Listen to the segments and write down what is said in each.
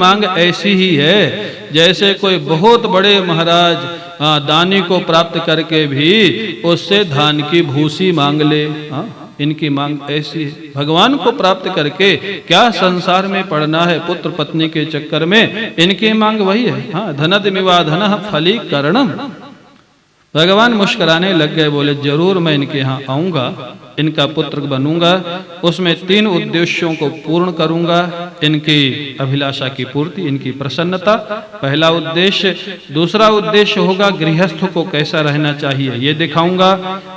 मांग ऐसी ही है जैसे कोई बहुत बड़े महाराज दानी को प्राप्त करके भी उससे धान की भूसी मांग ले। इनकी मांग ऐसी है। भगवान को प्राप्त करके क्या संसार में पड़ना है पुत्र पत्नी के चक्कर में। इनकी मांग वही है। धनद मिवाधन फलीकरणम। भगवान मुस्कुराने लग गए, बोले जरूर मैं इनके यहाँ आऊंगा, इनका पुत्र बनूंगा, उसमें 3 उद्देश्यों को पूर्ण करूंगा। इनकी अभिलाषा की पूर्ति, इनकी प्रसन्नता पहला उद्देश्य। दूसरा उद्देश्य होगा गृहस्थ को कैसा रहना चाहिए ये दिखाऊंगा।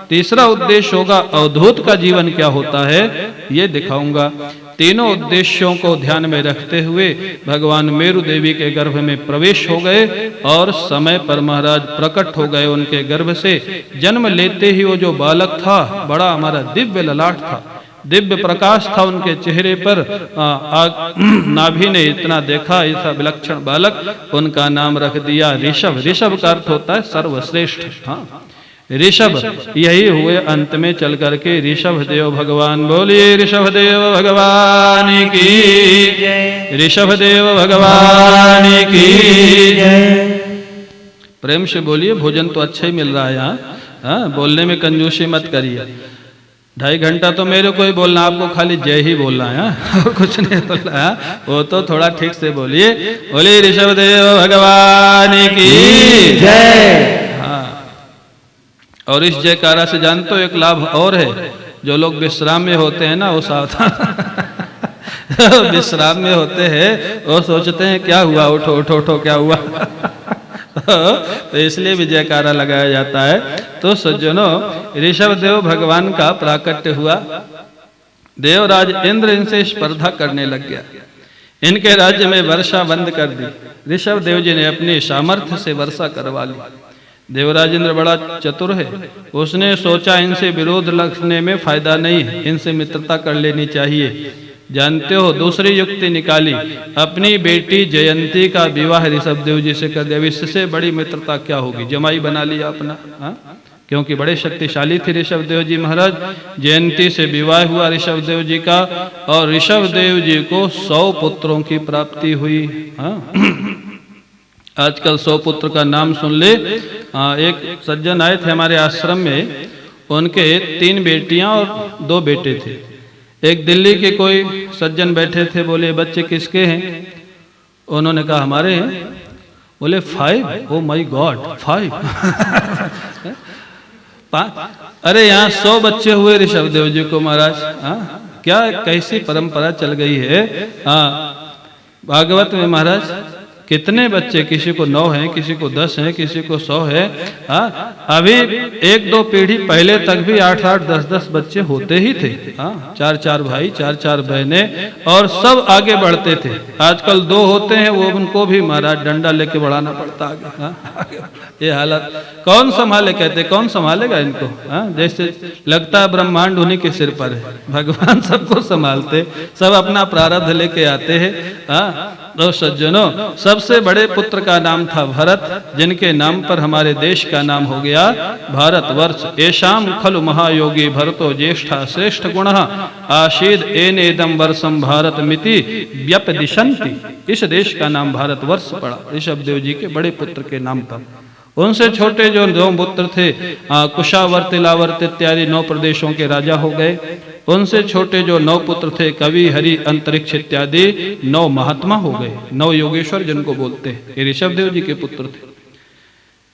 तीसरा उद्देश्य होगा अवधूत का जीवन क्या होता है ये दिखाऊंगा। तीनों उद्देश्यों को ध्यान में रखते हुए भगवान मेरु देवी के गर्भ में प्रवेश हो गए और समय पर महाराज प्रकट हो गए। उनके गर्भ से जन्म लेते ही वो जो बालक था बड़ा हमारा दिव्य ललाट था, दिव्य प्रकाश था उनके चेहरे पर। नाभि ने इतना देखा, ऐसा विलक्षण बालक, उनका नाम रख दिया ऋषभ। ऋषभ का अर्थ होता है सर्वश्रेष्ठ। ऋषभ यही हुए अंत में चल करके ऋषभ देव भगवान। बोलिए ऋषभ देव भगवान की, ऋषभ देव भगवान की। प्रेम से बोलिए, भोजन तो अच्छा ही मिल रहा है यहाँ। बोलने में कंजूसी मत करिए। 2.5 घंटा तो मेरे को ही बोलना, आपको खाली जय ही बोलना है और कुछ नहीं बोलना है। वो तो थोड़ा ठीक से बोलिए। बोलिए ऋषभ देव भगवान की जय। और इस जयकारा से जानते हो एक लाभ और है, जो लोग विश्राम में होते हैं ना वो सावधान विश्राम में होते हैं, वो सोचते हैं क्या हुआ, उठो उठो उठो क्या हुआ तो इसलिए भी जयकारा लगाया जाता है। तो सज्जनों, ऋषभ देव भगवान का प्राकट्य हुआ। देवराज इंद्र इनसे स्पर्धा करने लग गया, इनके राज्य में वर्षा बंद कर दी। ऋषभ देव जी ने अपने सामर्थ्य से वर्षा करवा ली। देवराज इंद्र बड़ा चतुर है, उसने सोचा इनसे विरोध रखने में फायदा नहीं है, इनसे मित्रता कर लेनी चाहिए। जानते हो दूसरी युक्ति निकाली, अपनी बेटी जयंती का विवाह ऋषभ देव जी से कर दिया। इससे बड़ी मित्रता क्या होगी, जमाई बना लिया अपना। क्योंकि बड़े शक्तिशाली थे ऋषभ देव जी महाराज। जयंती से विवाह हुआ ऋषभ देव जी का, और ऋषभ देव जी को 100 पुत्रों की प्राप्ति हुई। आजकल 100 पुत्र का नाम सुन ले। एक सज्जन आए थे हमारे आश्रम में, उनके 3 बेटियां और 2 बेटे थे। एक दिल्ली के कोई सज्जन बैठे थे, बोले बच्चे किसके हैं? उन्होंने कहा हमारे हैं। बोले 5? ओ माय गॉड 5 अरे यहाँ 100 बच्चे हुए ऋषभ देव जी को महाराज। क्या कैसी परंपरा चल गई है। भागवत में महाराज कितने बच्चे, किसी को 9 हैं, किसी को 10 हैं, किसी को 100 है। अभी 1-2 पीढ़ी पहले तक भी 8-8, 10-10 बच्चे होते ही थे। 4-4 भाई, 4-4 बहनें, और सब आगे बढ़ते थे। आजकल 2 होते हैं, वो उनको भी महाराज डंडा लेके बढ़ाना पड़ता आगे। ये हालत कौन संभाले, कहते कौन संभालेगा इनको। जैसे लगता है ब्रह्मांड उन्हीं के सिर पर है, भगवान सबको संभालते, सब अपना प्रारब्ध लेके आते हैं। तो सज्जनों, सबसे बड़े पुत्र का नाम था भरत, जिनके नाम पर हमारे देश का नाम हो गया भारतवर्ष। एशाम खलु महायोगी भरतो ज्येष्ठा श्रेष्ठ गुणः आशीद एनेदम वर्षम भारत मिति व्यपदिशन्ति। इस देश का नाम भारतवर्ष पड़ा ऋषभ देव जी के बड़े पुत्र के नाम पर। उनसे छोटे जो 2 पुत्र थे, कुशावर्त, तिलावर्त इत्यादि 9 प्रदेशों के राजा हो गए। उनसे छोटे जो 9 पुत्र थे, कवि, हरि, अंतरिक्ष इत्यादि 9 महात्मा हो गए, 9 योगेश्वर जिनको बोलते हैं। ये ऋषभ देव जी के पुत्र थे।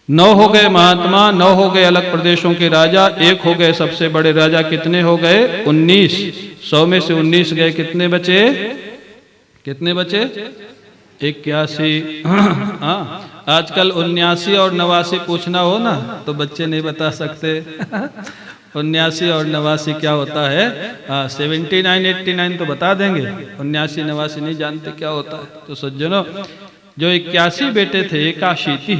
9 हो गए महात्मा, 9 हो गए अलग प्रदेशों के राजा, 1 हो गए सबसे बड़े राजा। कितने हो गए? 19। 100 में से 19 गए, कितने बचे? कितने बचे? 81। आजकल 79 और 89 पूछना हो ना तो बच्चे नहीं बता सकते 79 और 89 क्या होता है। 79, 89 तो बता देंगे, 79, 89 नहीं जानते क्या होता है। तो सज्जनों, जो 81 बेटे थे, 81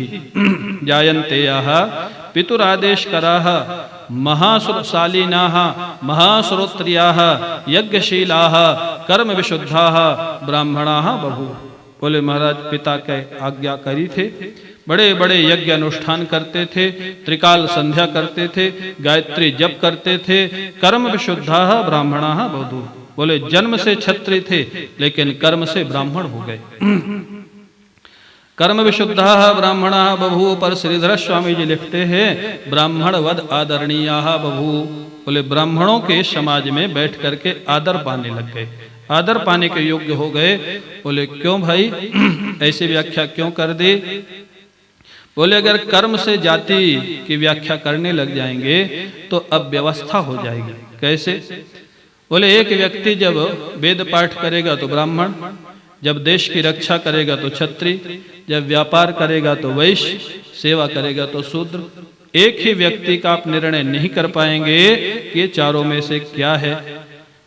जायन्ते याः पितुरादेश कराः महासुरशालिनाः महाश्रोत्रियाः यज्ञशीलाः कर्म विशुद्धाः ब्राह्मणाः बभूव। बोले महाराज पिता के आज्ञाकारी थे, बड़े बड़े यज्ञ अनुष्ठान करते थे, त्रिकाल संध्या करते थे, गायत्री जप करते थे, कर्म विशुद्धाः ब्राह्मणाः बभूव। बोले जन्म से क्षत्रिय थे लेकिन कर्म से ब्राह्मण हो गए। कर्म विशुद्ध ब्राह्मण बभू, पर श्रीधर स्वामी जी लिखते हैं ब्राह्मण वद आदरणीय बभू। बोले ब्राह्मणों के समाज में बैठ करके आदर पाने लग गए, आदर पाने के योग्य हो गए। बोले क्यों भाई ऐसी व्याख्या क्यों कर दी? बोले अगर कर्म से जाति की व्याख्या करने लग जाएंगे तो अब व्यवस्था हो जाएगी। कैसे? बोले एक व्यक्ति जब वेद पाठ करेगा तो ब्राह्मण, जब देश की रक्षा करेगा तो क्षत्रिय, जब व्यापार करेगा तो वैश्य, सेवा करेगा तो शूद्र। एक ही व्यक्ति का आप निर्णय नहीं कर पाएंगे कि ये चारों में से क्या है।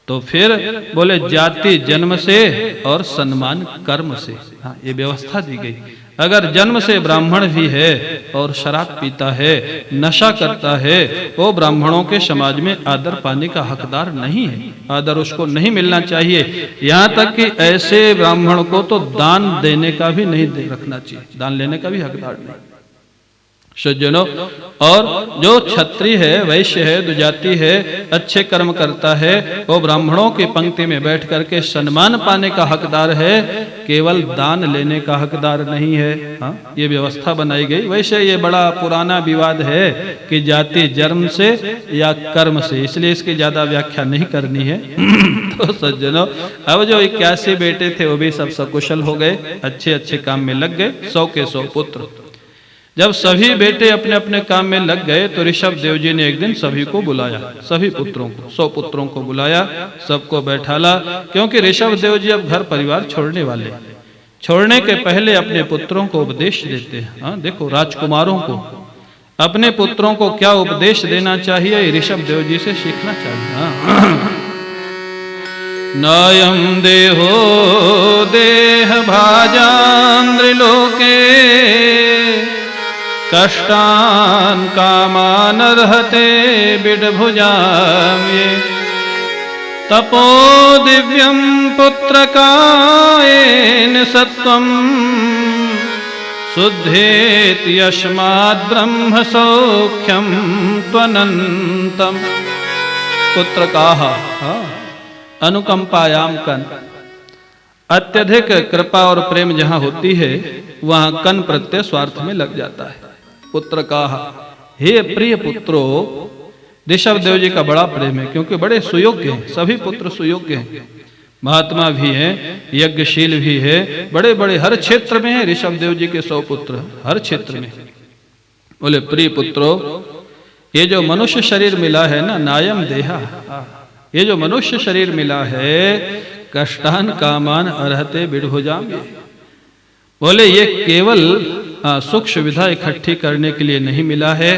तो फिर बोले जाति जन्म से और सम्मान कर्म से। हाँ, ये व्यवस्था दी गई। अगर जन्म से ब्राह्मण भी है और शराब पीता है, नशा करता है, वो ब्राह्मणों के समाज में आदर पाने का हकदार नहीं है, आदर उसको नहीं मिलना चाहिए। यहाँ तक कि ऐसे ब्राह्मण को तो दान देने का भी नहीं रखना चाहिए, दान लेने का भी हकदार नहीं। सज्जनों, और जो क्षत्रिय है, वैश्य है, दुजाति है, अच्छे कर्म करता है, वो ब्राह्मणों की पंक्ति में बैठ करके सम्मान पाने का हकदार है, केवल दान लेने का हकदार नहीं है। हाँ, ये व्यवस्था बनाई गई। वैसे ये बड़ा पुराना विवाद है कि जाति जन्म से या कर्म से, इसलिए इसकी ज्यादा व्याख्या नहीं करनी है। तो सज्जनों, अब जो 81 बेटे थे वो भी सब सकुशल हो गए, अच्छे अच्छे काम में लग गए, 100 के 100 पुत्र। जब सभी बेटे अपने अपने काम में लग गए तो ऋषभ देव जी ने एक दिन सभी को बुलाया, सभी पुत्रों को, 100 पुत्रों को बुलाया, सबको बैठाला। क्योंकि ऋषभ देव जी अब घर परिवार छोड़ने वाले, छोड़ने के पहले अपने पुत्रों को उपदेश देते हैं। हाँ, देखो राजकुमारों को अपने पुत्रों को क्या उपदेश देना चाहिए, ऋषभ देव जी से सीखना चाहिए। हाँ। नायं देहो देह भाजान्द्रिलोके कष्टान कामान अर्हते बिडभुजाम ये तपो दिव्यं पुत्रकायेन सत्वं शुद्धेति यस्माद् ब्रह्म सौख्यं त्वनन्तम्। पुत्रकाः अनुकंपायाम कन, अत्यधिक कृपा और प्रेम जहाँ होती है वहाँ कन प्रत्यय स्वार्थ में लग जाता है। पुत्र का हे प्रिय पुत्रो, ऋषभ देव जी का बड़ा प्रेम है क्योंकि बड़े सुयोग्य हैं, सभी पुत्र सुयोग्य हैं, महात्मा भी हैं, यज्ञशील भी है, बड़े बड़े हर क्षेत्र में है ऋषभ देव जी के 100 पुत्र, हर क्षेत्र में। बोले प्रिय पुत्रो, ये जो मनुष्य शरीर मिला है ना, नायम देहा, ये जो मनुष्य शरीर मिला है, कष्टान कामान अर्हते बिडभुजाम, बोले ये केवल सुख सुविधा इकट्ठी करने के लिए नहीं मिला है,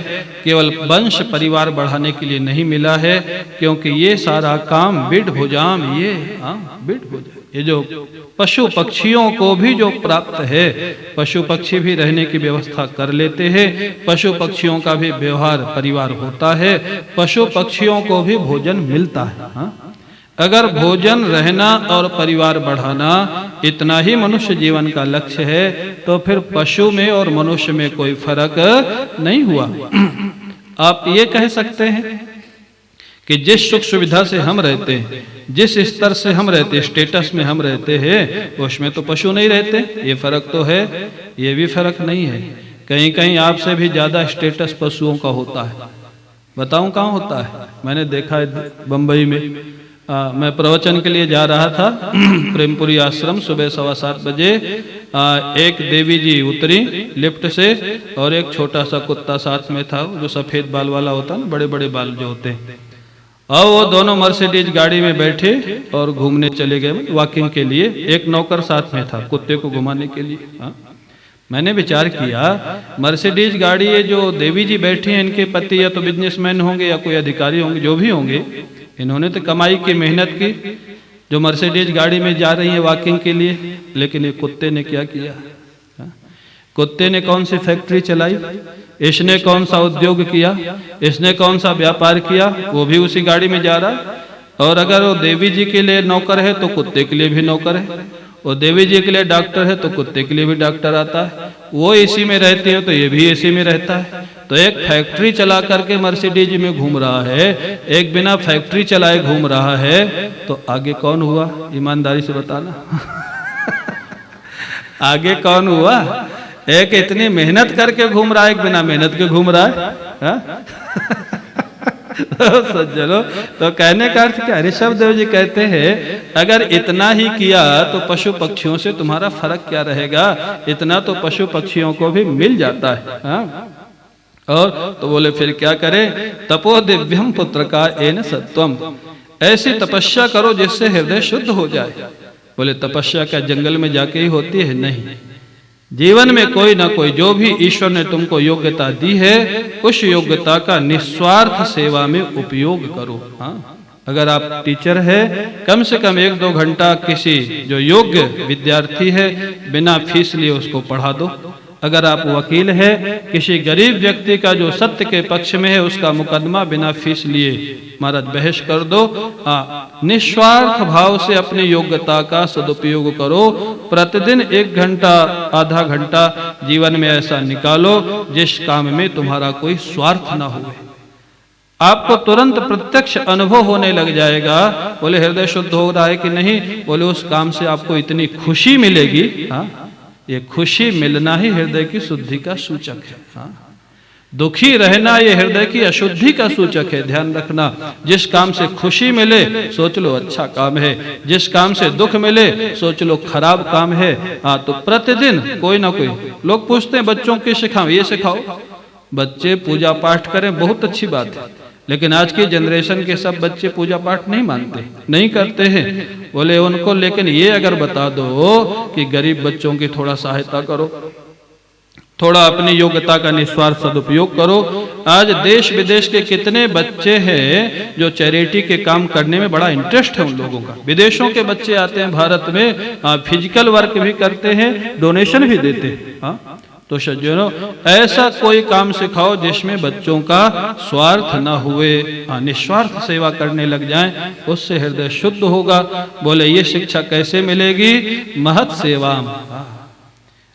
केवल वंश परिवार बढ़ाने के लिए नहीं मिला है, क्योंकि ये सारा काम बिडभुजाम, ये बिडभुजाम, ये जो पशु पक्षियों को भी जो प्राप्त है, पशु पक्षी भी रहने की व्यवस्था कर लेते हैं, पशु पक्षियों का भी व्यवहार परिवार होता है, पशु पक्षियों को भी भोजन मिलता है। हाँ? अगर भोजन, रहना और परिवार बढ़ाना इतना ही मनुष्य जीवन का लक्ष्य है तो फिर पशु में और मनुष्य में कोई फर्क नहीं हुआ। आप ये कह सकते हैं कि जिस सुख सुविधा से हम रहते हैं, जिस स्तर से हम रहते हैं, स्टेटस में हम रहते हैं, उसमें तो पशु नहीं रहते, ये फर्क तो है। ये भी फर्क नहीं है, कहीं कहीं आपसे भी ज्यादा स्टेटस पशुओं का होता है। बताऊं कहाँ होता है? मैंने देखा है बंबई में, मैं प्रवचन के लिए जा रहा था प्रेमपुरी आश्रम, सुबह 7:15 बजे एक देवी जी उतरी लिफ्ट से और एक छोटा सा कुत्ता साथ में था, जो सफेद बाल वाला होता है ना, बड़े बड़े बाल जो होते हैं, और वो दोनों मर्सिडीज गाड़ी में बैठे और घूमने चले गए वॉकिंग के लिए। एक नौकर साथ में था कुत्ते को घुमाने के लिए। हाँ? मैंने विचार किया, मर्सिडीज गाड़ी ये जो देवी जी बैठी हैं, इनके पति या तो बिजनेसमैन होंगे या कोई अधिकारी होंगे, जो भी होंगे, इन्होंने तो कमाई की, मेहनत की, जो मर्सिडीज गाड़ी में जा रही है वॉकिंग के लिए। लेकिन ये कुत्ते ने क्या किया? कुत्ते ने कौन सी फैक्ट्री चलाई, इसने कौन सा उद्योग किया, इसने कौन सा व्यापार किया, वो भी उसी गाड़ी में जा रहा है। और अगर वो देवी जी के लिए नौकर है तो कुत्ते के लिए भी नौकर है, वो देवी जी के लिए डॉक्टर है तो कुत्ते के लिए भी डॉक्टर आता है, वो एसी में रहती है तो ये भी एसी में रहता है। तो एक फैक्ट्री चला करके मर्सिडीज में घूम रहा है, एक बिना फैक्ट्री चलाए घूम रहा है, तो आगे कौन हुआ? ईमानदारी से बताना। आगे कौन हुआ? एक इतनी मेहनत करके घूम रहा है, एक बिना मेहनत के घूम रहा है। सज्जनों, तो कहने का अर्थ क्या? ऋषभ देव जी कहते हैं अगर इतना ही किया तो पशु पक्षियों से तुम्हारा फर्क क्या रहेगा? इतना तो पशु पक्षियों को भी मिल जाता है। हाँ? और तो बोले फिर क्या करें? तपो दिव्यम पुत्र का एन सत्वम, ऐसी तपस्या करो जिससे हृदय शुद्ध हो जाए। बोले तपस्या क्या जंगल में जाके ही होती है? नहीं, जीवन में कोई ना कोई जो भी ईश्वर ने तुमको योग्यता दी है, उस योग्यता का निस्वार्थ सेवा में उपयोग करो। हाँ? अगर आप टीचर है, कम से कम 1-2 घंटा किसी जो योग्य विद्यार्थी है बिना फीस लिए उसको पढ़ा दो। अगर आप वकील है, किसी गरीब व्यक्ति का जो सत्य के पक्ष में है उसका मुकदमा बिना फीस लिए महाराज बहस कर दो। निस्वार्थ भाव से अपनी योग्यता का सदुपयोग करो। प्रतिदिन 1 घंटा, आधा घंटा जीवन में ऐसा निकालो जिस काम में तुम्हारा कोई स्वार्थ ना हो। आपको तुरंत प्रत्यक्ष अनुभव होने लग जाएगा। बोले हृदय शुद्ध हो रहा है कि नहीं? बोले उस काम से आपको इतनी खुशी मिलेगी। हाँ? ये खुशी मिलना ही हृदय की शुद्धि का सूचक है। हाँ? दुखी रहना ये हृदय की अशुद्धि का सूचक है। ध्यान रखना, जिस काम से खुशी मिले सोच लो अच्छा काम है, जिस काम से दुख मिले सोच लो खराब काम है। हाँ, तो प्रतिदिन कोई ना कोई, लोग पूछते हैं बच्चों की सिखाओ, ये सिखाओ। बच्चे पूजा पाठ करें, बहुत अच्छी बात है, लेकिन आज की जनरेशन के सब बच्चे पूजा पाठ नहीं मानते, नहीं करते हैं। बोले उनको लेकिन ये अगर बता दो कि गरीब बच्चों की थोड़ा सहायता करो, थोड़ा अपनी योग्यता का निस्वार्थ सदुपयोग करो। आज देश विदेश के कितने बच्चे हैं जो चैरिटी के काम करने में बड़ा इंटरेस्ट है उन लोगों का। विदेशों के बच्चे आते हैं भारत में, फिजिकल वर्क भी करते हैं, डोनेशन भी देते हैं। हाँ? तो सज्जनों, ऐसा कोई काम सिखाओ जिसमें बच्चों का स्वार्थ न हुए, निस्वार्थ सेवा करने लग जाएं, उससे हृदय शुद्ध होगा। बोले ये शिक्षा कैसे मिलेगी? महत् सेवा,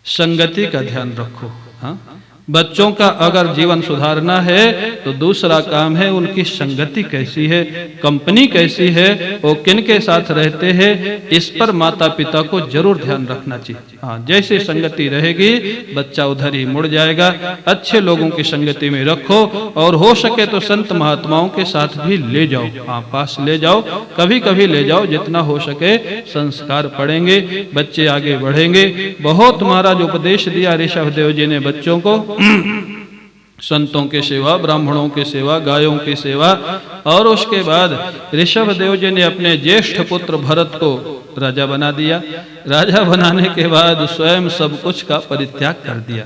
संगति का ध्यान रखो। हाँ? बच्चों का अगर जीवन सुधारना है तो दूसरा काम है उनकी संगति कैसी है, कंपनी कैसी है, वो किन के साथ रहते हैं, इस पर माता पिता को जरूर ध्यान रखना चाहिए। हाँ, जैसी संगति रहेगी बच्चा उधर ही मुड़ जाएगा। अच्छे लोगों की संगति में रखो और हो सके तो संत महात्माओं के साथ भी ले जाओ। हाँ, पास ले जाओ, कभी कभी ले जाओ, जितना हो सके संस्कार पड़ेंगे, बच्चे आगे बढ़ेंगे। बहुत महाराज उपदेश दिया ऋषभ देव जी ने बच्चों को, संतों की सेवा, ब्राह्मणों की सेवा, गायों की सेवा। और उसके बाद ऋषभ देव जी ने अपने ज्येष्ठ पुत्र भरत को राजा बना दिया। राजा बनाने के बाद स्वयं सब कुछ का परित्याग कर दिया।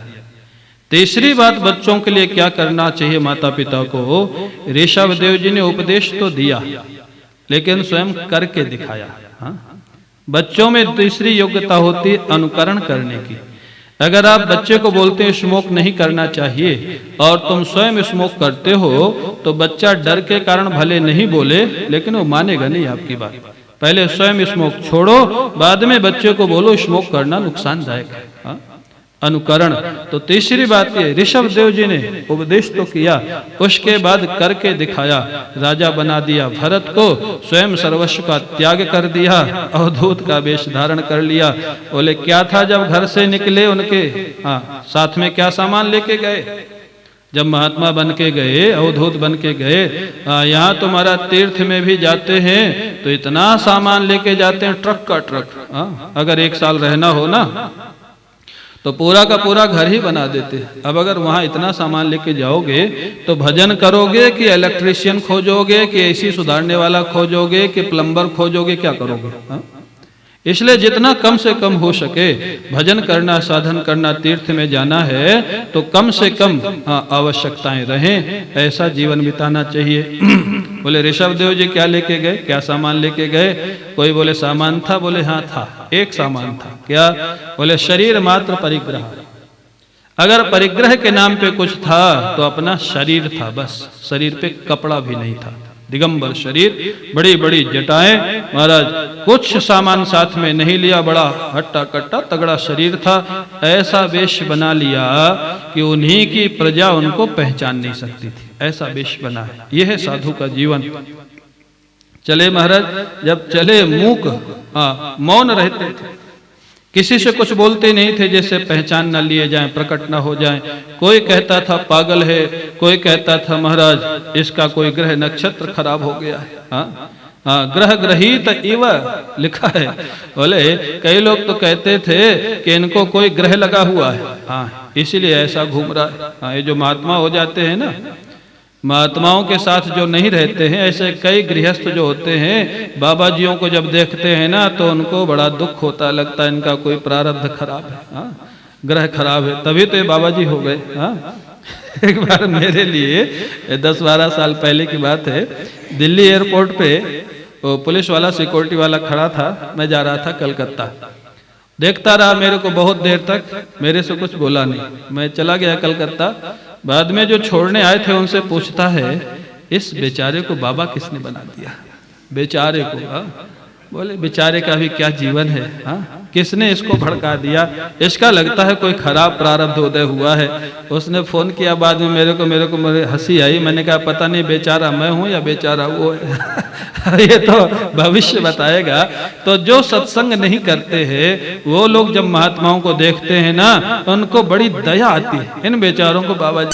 तीसरी बात, बच्चों के लिए क्या करना चाहिए माता पिता को? ऋषभ देव जी ने उपदेश तो दिया लेकिन स्वयं करके दिखाया। हाँ? बच्चों में तीसरी योग्यता होती अनुकरण करने की। अगर आप बच्चे को बोलते हैं स्मोक नहीं करना चाहिए और तुम स्वयं स्मोक करते हो तो बच्चा डर के कारण भले नहीं बोले लेकिन वो मानेगा नहीं आपकी बात। पहले स्वयं स्मोक छोड़ो, बाद में बच्चे को बोलो स्मोक करना नुकसानदायक है। हाँ? अनुकरण। तो तीसरी बात ये, ऋषभ देव जी ने उपदेश तो किया, उसके बाद करके दिखाया। राजा बना दिया भरत को, स्वयं सर्वस्व का त्याग कर दिया, अवधूत का वेश धारण कर लिया। बोले क्या था जब घर से निकले उनके साथ में क्या सामान लेके गए? जब महात्मा बन के गए, अवधूत बन के गए, यहाँ तुम्हारा तीर्थ में भी जाते हैं तो इतना सामान लेके जाते हैं, ट्रक का ट्रक। अगर 1 साल रहना हो ना तो पूरा का पूरा घर ही बना देते। अब अगर वहाँ इतना सामान लेके जाओगे तो भजन करोगे कि इलेक्ट्रिशियन खोजोगे कि एसी सुधारने वाला खोजोगे कि प्लम्बर खोजोगे, क्या करोगे? हाँ? इसलिए जितना कम से कम हो सके भजन करना, साधन करना, तीर्थ में जाना है तो कम से कम आवश्यकताएं रहें, ऐसा जीवन बिताना चाहिए। बोले ऋषभ देव जी क्या लेके गए, क्या सामान लेके गए? कोई बोले सामान था, बोले हाँ था, एक सामान था। क्या? बोले शरीर मात्र परिग्रह। अगर परिग्रह के नाम पे कुछ था तो अपना शरीर था, बस शरीर पे कपड़ा भी नहीं था। दिगंबर शरीर, बड़ी बड़ी जटाएं। महाराज कुछ सामान साथ में नहीं लिया, बड़ा हट्टा कट्टा तगड़ा शरीर था। ऐसा वेश बना लिया कि उन्हीं की प्रजा उनको पहचान नहीं सकती थी, ऐसा वेश बना है। यह है साधु का जीवन। चले महाराज, जब चले मूक, मौन रहते थे, किसी से कुछ बोलते नहीं थे, जैसे पहचान न लिए जाएं, प्रकट न हो जाएं। कोई कहता था पागल है, कोई कहता था महाराज इसका कोई ग्रह नक्षत्र खराब हो गया है। ग्रह ग्रहित इव लिखा है। बोले कई लोग तो कहते थे कि इनको कोई ग्रह लगा हुआ है, इसीलिए ऐसा घूम रहा है। ये जो महात्मा हो जाते हैं ना, महात्माओं के साथ जो नहीं रहते हैं, ऐसे कई गृहस्थ जो होते हैं, बाबा जियों को जब देखते हैं ना तो उनको बड़ा दुख होता, लगता है इनका कोई प्रारब्ध खराब है, ग्रह खराब है, तभी तो ये बाबा जी हो गए। एक बार मेरे लिए 10-12 साल पहले की बात है, दिल्ली एयरपोर्ट पे वो पुलिस वाला सिक्योरिटी वाला खड़ा था, मैं जा रहा था कलकत्ता। देखता रहा मेरे को बहुत देर तक, मेरे से कुछ बोला नहीं। मैं चला गया कलकत्ता। बाद में जो छोड़ने आए थे उनसे पूछता है इस बेचारे को बाबा किसने बना दिया, बेचारे को। बोले बेचारे का भी क्या जीवन है, किसने इसको भड़का दिया, इसका लगता है कोई खराब प्रारब्ध उदय हुआ है। उसने फोन किया बाद में मेरे को मेरे हंसी आई। मैंने कहा पता नहीं बेचारा मैं हूं या बेचारा वो है। ये तो भविष्य बताएगा। तो जो सत्संग नहीं करते हैं वो लोग जब महात्माओं को देखते हैं ना, उनको बड़ी दया आती है। इन बेचारों को बाबा